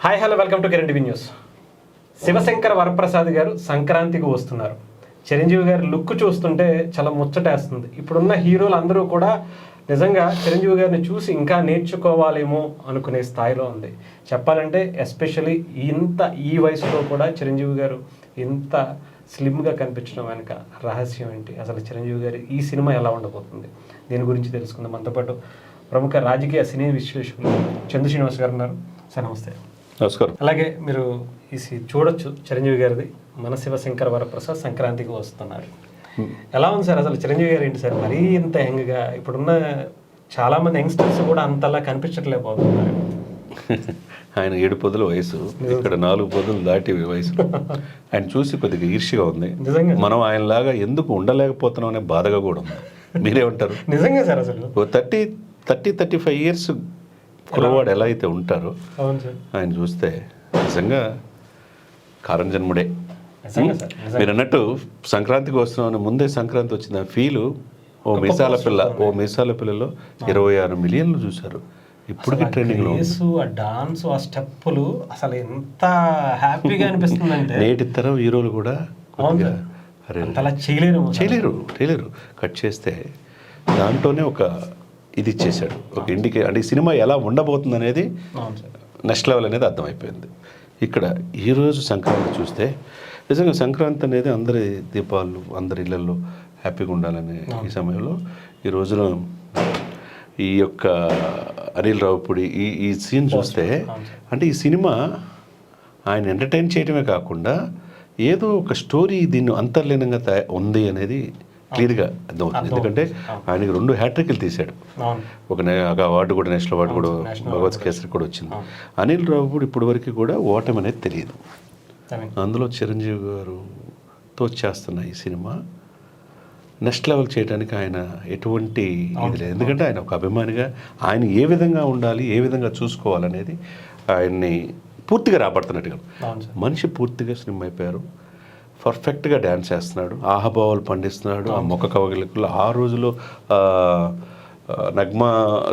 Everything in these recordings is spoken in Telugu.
Hi hello welcome to Kiran TV news. Shivashankara Varaprasad garu సంక్రాంతికి వస్తున్నారు. చిరంజీవి గారి లుక్ చూస్తుంటే చాలా ముచ్చటేస్తుంది. ఇప్పుడున్న హీరోలు అందరూ కూడా నిజంగా చిరంజీవి గారిని చూసి ఇంకా నేర్చుకోవాలేమో అనుకునే స్థాయిలో ఉంది. చెప్పాలంటే ఎస్పెషలీ ఈ వయసులో కూడా చిరంజీవి గారు ఇంత స్లిమ్గా కనిపించడం వెనుక రహస్యం ఏంటి, అసలు చిరంజీవి గారి ఈ సినిమా ఎలా ఉండబోతుంది, దీని గురించి తెలుసుకుందాం. మనతో పాటు ప్రముఖ రాజకీయ సినీ విశ్లేషకులు చందు శ్రీనివాస్ గారు ఉన్నారు. సార్ నమస్తే. నమస్కారం. అలాగే మీరు ఈ చూడొచ్చు చిరంజీవి గారిది మన శివశంకర వరప్రసాద్ సంక్రాంతికి వస్తున్నారు. ఎలా ఉంది సార్ అసలు చిరంజీవి గారు ఏంటి సార్ మరీ ఇంత యంగ్గా? ఇప్పుడున్న చాలా మంది యంగ్స్టర్స్ కూడా అంతలా కనిపించట్లేకపోతున్నారు. ఆయన 7 పొద్దుల వయసు, ఇక్కడ 4 పొద్దులు దాటి వయసు. ఆయన చూసి కొద్దిగా ఈర్ష్యగా ఉంది. మనం ఆయనలాగా ఎందుకు ఉండలేకపోతున్నాం అనే బాధగా కూడా ఉంది. మీరేమంటారు? నిజంగా సార్ అసలు 35 ఇయర్స్ కురవాడు ఎలా అయితే ఉంటారో ఆయన చూస్తే నిజంగా కారంజన్ముడే. మీరు అన్నట్టు సంక్రాంతికి వస్తున్నామని ముందే సంక్రాంతి వచ్చింది ఫీలు. ఓ మీసాల పిల్లలో 26 మిలియన్లు చూశారు. ఇప్పటికి ట్రెండింగ్లో డాన్స్, ఆ స్టెప్పులు అసలు ఎంత హ్యాపీగా అనిపిస్తుందంటే నేటి తరం హీరోలు కూడా చేయలేరు. కట్ చేస్తే దాంట్లోనే ఒక ఇది ఇచ్చేసాడు, ఒక అంటే ఈ సినిమా ఎలా ఉండబోతుంది అనేది నెక్స్ట్ లెవెల్ అనేది అర్థమైపోయింది. ఇక్కడ ఈరోజు సంక్రాంతి చూస్తే నిజంగా సంక్రాంతి అనేది అందరి దీపాలు, అందరి ఇళ్లలో హ్యాపీగా ఉండాలనే ఈ సమయంలో ఈ రోజున ఈ యొక్క అనిల్ రావిపూడి ఈ సీన్ చూస్తే అంటే ఈ సినిమా ఆయన ఎంటర్టైన్ చేయడమే కాకుండా ఏదో ఒక స్టోరీ దీన్ని అంతర్లీనంగా ఉంది అనేది క్లియర్గా అర్థమవుతుంది. ఎందుకంటే ఆయనకి 2 హ్యాట్రిక్లు తీశాడు. ఒక అవార్డు కూడా, నేషనల్ అవార్డు కూడా, భగవత్ కేసరి కూడా వచ్చింది. అనిల్ రావిపూడి ఇప్పటి వరకు కూడా ఓటమి అనేది తెలియదు. అందులో చిరంజీవి గారుతో చేస్తున్న ఈ సినిమా నెక్స్ట్ లెవెల్ చేయడానికి ఆయన ఎటువంటి ఇది లేదు. ఎందుకంటే ఆయన ఒక అభిమానిగా ఆయన ఏ విధంగా ఉండాలి, ఏ విధంగా చూసుకోవాలనేది ఆయన్ని పూర్తిగా రాబడుతున్నట్టుగా మనిషి పూర్తిగా స్లిమ్ అయిపోయారు. పర్ఫెక్ట్గా డ్యాన్స్ చేస్తున్నాడు, ఆహభావాలు పండిస్తున్నాడు. ఆ మొక్క కవగిలికలు ఆ రోజులో నగ్మా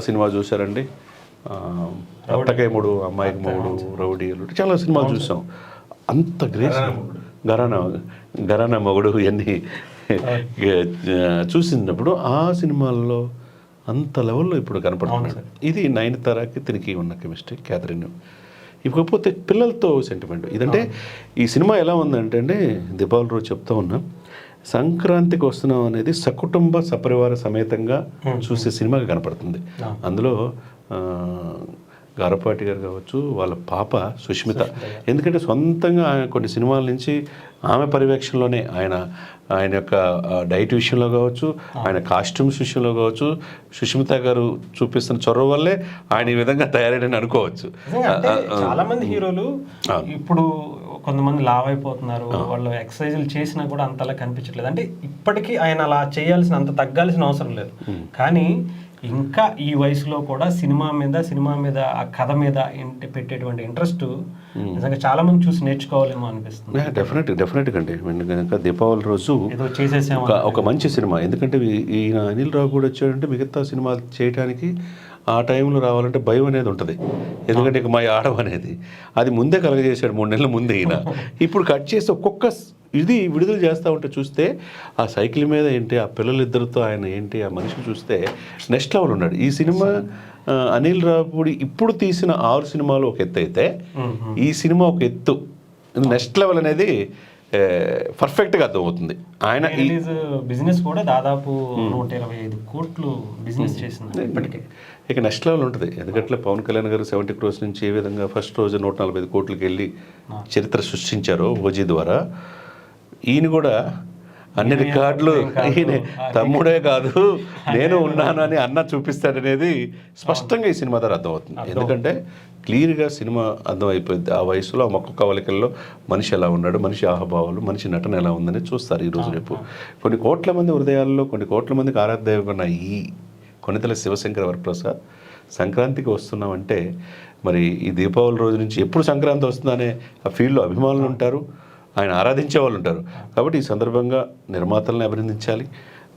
సినిమా చూశారండి, అట్టకే మూడు, అమ్మాయికి మూడు, రౌడీలు, చాలా సినిమాలు చూసాం. అంత గ్రేస్ గరానా మొగుడు ఇవన్నీ చూసినప్పుడు ఆ సినిమాల్లో అంత లెవెల్లో ఇప్పుడు కనపడుతున్నాడు. ఇది నయనతారకి తిరిగి ఉన్న కెమిస్ట్రీ, క్యాథరిన్. ఇకపోతే పిల్లలతో సెంటిమెంట్ ఇదంటే ఈ సినిమా ఎలా ఉందంటే అండి, దీపావళి రోజు చెప్తా ఉన్నా, సంక్రాంతికి వస్తున్నాం అనేది సకుటుంబ సపరివార సమేతంగా చూసే సినిమాగా కనపడుతుంది. అందులో గారపాటి గారు కావచ్చు, వాళ్ళ పాప సుష్మిత, ఎందుకంటే సొంతంగా కొన్ని సినిమాల నుంచి ఆమె పర్యవేక్షణలోనే ఆయన యొక్క డైట్ విషయంలో కావచ్చు, ఆయన కాస్ట్యూమ్స్ విషయంలో కావచ్చు, సుష్మిత గారు చూపిస్తున్న చొరవ వల్లే ఆయన ఈ విధంగా తయారైన అనుకోవచ్చు. చాలా మంది హీరోలు ఇప్పుడు కొంతమంది లావ్ అయిపోతున్నారు, వాళ్ళు ఎక్సర్సైజులు చేసినా కూడా అంతలా కనిపించట్లేదు. అంటే ఇప్పటికీ ఆయన అలా చేయాల్సిన, అంత తగ్గాల్సిన అవసరం లేదు. కానీ ఇంకా ఈ వయసులో కూడా సినిమా మీద ఆ కథ మీద పెట్టేటువంటి ఇంట్రెస్ట్ నిజంగా చాలా మంది చూసి నేర్చుకోవాలేమో అనిపిస్తుంది. డెఫినెట్గా అండి. కనుక దీపావళి రోజు ఒక మంచి సినిమా. ఎందుకంటే ఈయన అనిల్ రావు కూడా వచ్చాడంటే మిగతా సినిమాలు చేయడానికి ఆ టైంలో రావాలంటే భయం అనేది ఉంటుంది. ఎందుకంటే ఇక మా ఆడవ అనేది అది ముందే కలగజేశాడు 3 నెలల ముందే. ఈయన ఇప్పుడు కట్ చేసి ఒక్కొక్క ఇది విడుదల చేస్తూ ఉంటే చూస్తే ఆ సైకిల్ మీద ఏంటి, ఆ పిల్లలిద్దరితో ఆయన ఏంటి, ఆ మనిషి చూస్తే నెక్స్ట్ లెవెల్ ఉన్నాడు. ఈ సినిమా అనిల్ రావిపూడి ఇప్పుడు తీసిన 6 సినిమాలు ఒక ఎత్తు అయితే ఈ సినిమా ఒక ఎత్తు. నెక్స్ట్ లెవెల్ అనేది పర్ఫెక్ట్గా అర్థమవుతుంది. ఆయన బిజినెస్ కూడా దాదాపు 125 కోట్లు బిజినెస్ చేసింది ఇప్పటికే. ఇక నెక్స్ట్ లెవెల్ ఉంటుంది. ఎందుకంటే పవన్ కళ్యాణ్ గారు 70 crores నుంచి ఏ విధంగా ఫస్ట్ రోజు 145 కోట్లకి వెళ్ళి చరిత్ర సృష్టించారో ఓజీ ద్వారా, ఈయన కూడా అన్ని రికార్డులు ఈయన తమ్ముడే కాదు నేను ఉన్నాను అని అన్న చూపిస్తాడనేది స్పష్టంగా ఈ సినిమా ద్వారా అర్థమవుతుంది. ఎందుకంటే క్లియర్గా సినిమా అర్థమైపోయింది. ఆ వయసులో మొక్క కవలికల్లో మనిషి ఎలా ఉన్నాడు, మనిషి ఆహభావాలు, మనిషి నటన ఎలా ఉందని చూస్తారు ఈరోజు రేపు. కొన్ని కోట్ల మంది హృదయాల్లో, కొన్ని కోట్ల మందికి ఆరాధ్యమైన ఈ కొనితెల శివశంకర వరప్రసాద్ సంక్రాంతికి వస్తున్నామంటే మరి ఈ దీపావళి రోజు నుంచి ఎప్పుడు సంక్రాంతి వస్తుందనే ఆ ఫీల్డ్లో అభిమానులు ఉంటారు, ఆయన ఆరాధించే వాళ్ళు ఉంటారు. కాబట్టి ఈ సందర్భంగా నిర్మాతల్ని అభినందించాలి,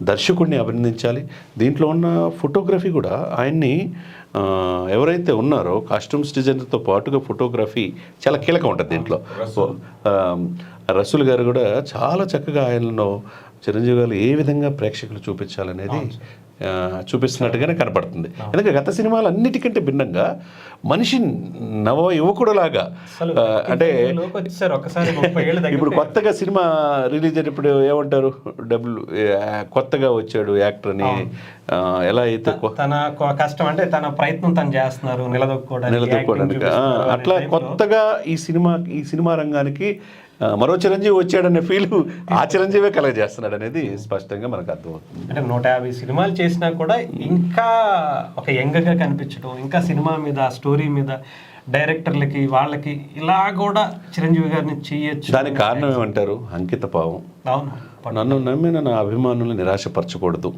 దర్శకుడిని అభినందించాలి. దీంట్లో ఉన్న ఫోటోగ్రఫీ కూడా ఆయన్ని ఎవరైతే ఉన్నారో కాస్ట్యూమ్స్ డిజైనర్తో పాటుగా ఫోటోగ్రఫీ చాలా కీలకం ఉంటుంది దీంట్లో. రసూల్ గారు కూడా చాలా చక్కగా ఆయనలో చిరంజీవి గారు ఏ విధంగా ప్రేక్షకులు చూపించాలనేది చూపిస్తున్నట్టుగానే కనపడుతుంది. ఎందుకంటే గత సినిమాలు అన్నిటికంటే భిన్నంగా మనిషి నవ యువకుడులాగా అంటే ఇప్పుడు కొత్తగా సినిమా రిలీజ్ అయినప్పుడు ఏమంటారు కొత్తగా వచ్చాడు యాక్టర్ అని ఎలా అయితే తన కష్టం అంటే తన ప్రయత్నం తను చేస్తున్నారు నిలదొక్కోవడానికి అట్లా కొత్తగా ఈ సినిమా రంగానికి మరో చిరంజీవి వచ్చాడనే ఫీల్ ఆ చిరంజీవే కలగజేస్తున్నాడు అనేది స్పష్టంగా మనకు అర్థమవుతుంది. అంటే 150 సినిమాలు చేసినా కూడా ఇంకా ఒక యంగ్గా కనిపించడం, ఇంకా సినిమా మీద స్టోరీ మీద డైరెక్టర్లకి వాళ్ళకి ఇలా కూడా చిరంజీవి గారిని చేయొచ్చు. దానికి కారణం ఏమంటారు? అంకిత భావం. నన్ను నమ్మిన నా అభిమానులు నిరాశపరచకూడదు,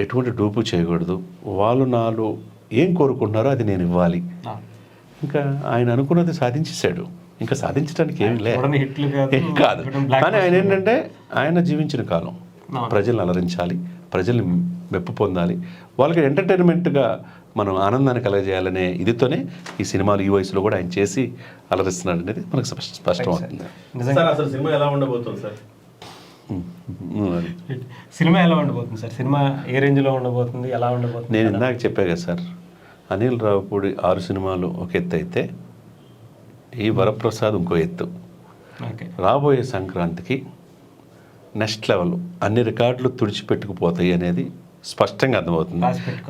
ఎటువంటి డూపు చేయకూడదు, వాళ్ళు నాలో ఏం కోరుకుంటున్నారో అది నేను ఇవ్వాలి. ఇంకా ఆయన అనుకున్నది సాధించేశాడు, ఇంకా సాధించడానికి ఏమి లేదు కాదు. కానీ ఆయన ఏంటంటే ఆయన జీవించిన కాలం ప్రజల్ని అలరించాలి, ప్రజల్ని మెప్పు పొందాలి, వాళ్ళకి ఎంటర్టైన్మెంట్గా మనం ఆనందాన్ని కలగజేయాలనే ఇదితోనే ఈ సినిమాలు ఈ వయసులో కూడా ఆయన చేసి అలరిస్తున్నాడు అనేది మనకు స్పష్టమవుతుంది. అసలు సినిమా ఎలా ఉండబోతుంది సార్? సినిమా ఎలా ఉండబోతుంది సార్? సినిమా ఏ రేంజ్లో ఉండబోతుంది, ఎలా ఉండబోతుంది? నేను ఇందాక చెప్పా కదా సార్, అనిల్ రావుపూడి 6 సినిమాలు ఒక ఎత్తు అయితే ఈ వరప్రసాద్ ఇంకో ఎత్తు. రాబోయే సంక్రాంతికి నెక్స్ట్ లెవెల్ అన్ని రికార్డులు తుడిచిపెట్టుకుపోతాయి అనేది స్పష్టంగా అర్థమవుతుంది.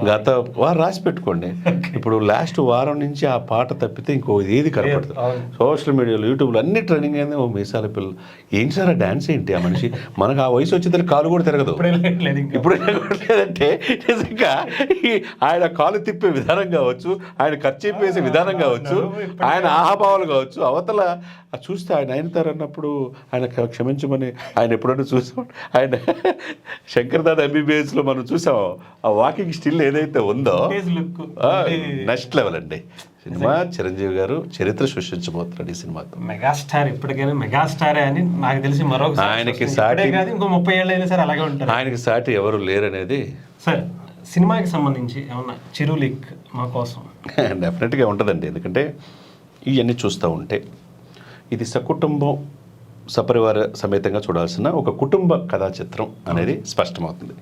గత వారు రాసి పెట్టుకోండి. ఇప్పుడు లాస్ట్ వారం నుంచి ఆ పాట తప్పితే ఇంకో ఏది కనపడుతుంది. సోషల్ మీడియాలో యూట్యూబ్లో అన్ని ట్రెండింగ్ అయింది. ఓ మీసాల పిల్ల ఏంటి సార్ ఆ డ్యాన్స్ ఏంటి? ఆ మనిషి మనకు ఆ వయసు వచ్చేసరికి కాలు కూడా తిరగదు. ఇప్పుడు లేదంటే నిజంగా ఆయన కాలు తిప్పే విధానం కావచ్చు, ఆయన ఖర్చు వేసే విధానం కావచ్చు, ఆయన ఆహాభావాలు కావచ్చు, అవతల చూస్తే ఆయన అయినతారు అన్నప్పుడు ఆయన క్షమించమని ఆయన ఎప్పుడైనా చూసాం. ఆయన శంకర్దాద ఎంబీబీఎస్లో మనం చూసాం. ఆ వాకింగ్ స్టిల్ ఏదైతే ఉందో నెక్స్ట్ లెవెల్ అండి. సినిమా చిరంజీవి గారు చరిత్ర సృష్టించబోతున్నాడు ఈ సినిమాతో. మెగాస్టార్ ఎప్పటికైనా మెగాస్టారే అని నాకు తెలిసి ఆయనకి సాటి ఇంకో 30 ఏళ్ళు అయినా సరే అలాగే ఉంటారు. ఆయనకి సాటి ఎవరు లేరనేది. సార్ సినిమాకి సంబంధించి ఏమన్నా చిరు లీక్ మా కోసం? డెఫినెట్గా ఉంటుందండి. ఎందుకంటే ఇవన్నీ చూస్తూ ఉంటే ఇది సకుటుంబం సపరివార సమేతంగా చూడాల్సిన ఒక కుటుంబ కథా చిత్రం అనేది స్పష్టమవుతుంది.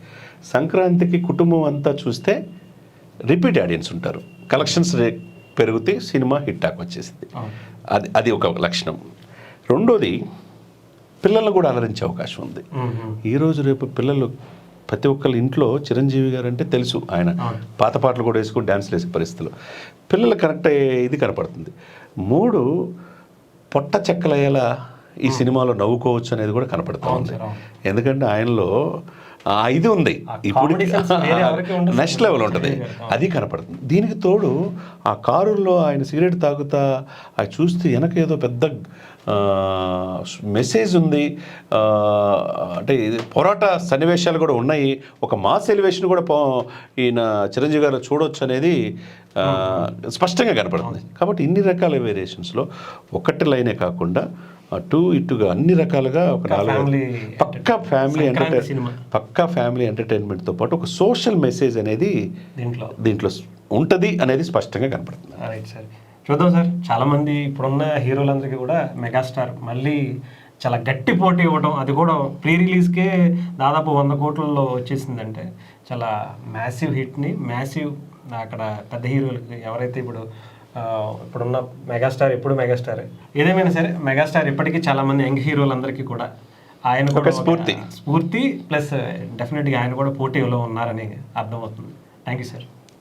సంక్రాంతికి కుటుంబం అంతా చూస్తే రిపీట్ ఆడియన్స్ ఉంటారు, కలెక్షన్స్ పెరిగితే సినిమా హిట్ టాక్ వచ్చేసింది. అది ఒక లక్షణం. రెండోది పిల్లలను కూడా అలరించే అవకాశం ఉంది. ఈరోజు రేపు పిల్లలు ప్రతి ఒక్కళ్ళ ఇంట్లో చిరంజీవి గారు అంటే తెలుసు, ఆయన పాత పాటలు కూడా వేసుకుని డ్యాన్స్లు వేసే పరిస్థితులు పిల్లలు కరెక్ట్ ఇది కనపడుతుంది. 3 పొట్ట చెక్కలయ్యేలా ఈ సినిమాలో నవ్వుకోవచ్చు అనేది కూడా కనపడుతూ ఉంది. ఎందుకంటే ఆయనలో ఇది ఉంది, ఇప్పుడు నెక్స్ట్ లెవెల్ ఉంటుంది, అది కనపడుతుంది. దీనికి తోడు ఆ కారుల్లో ఆయన సిగరెట్ తాగుతా అది చూస్తే వెనక ఏదో పెద్ద మెసేజ్ ఉంది. అంటే పోరాట సన్నివేశాలు కూడా ఉన్నాయి, ఒక మాస్ ఎలివేషన్ కూడా ఈయన చిరంజీవి గారు చూడొచ్చు అనేది స్పష్టంగా కనపడుతుంది. కాబట్టి ఇన్ని రకాల వేరియేషన్స్లో ఒకటి లైనే కాకుండా అటు ఇటుగా అన్ని రకాలుగా ఒక 4 పక్కా ఫ్యామిలీ ఎంటర్టైన్మెంట్తో పాటు ఒక సోషల్ మెసేజ్ అనేది దీంట్లో ఉంటుంది అనేది స్పష్టంగా కనపడుతుంది. సార్ చూద్దాం సార్. చాలామంది ఇప్పుడున్న హీరోలందరికీ కూడా మెగాస్టార్ మళ్ళీ చాలా గట్టి పోటీ ఇవ్వడం, అది కూడా ప్రీ రిలీజ్కే దాదాపు 100 కోట్లలో వచ్చేసిందంటే చాలా మ్యాసివ్ హిట్ని అక్కడ పెద్ద హీరోలకి ఎవరైతే ఇప్పుడున్న మెగాస్టార్ ఎప్పుడు మెగాస్టార్ ఏదేమైనా సరే మెగాస్టార్ ఇప్పటికీ చాలామంది యంగ్ హీరోలందరికీ కూడా ఆయన కూడా స్ఫూర్తి ప్లస్ డెఫినెట్గా ఆయన కూడా పోటీలో ఉన్నారని అర్థమవుతుంది. Thank you sir.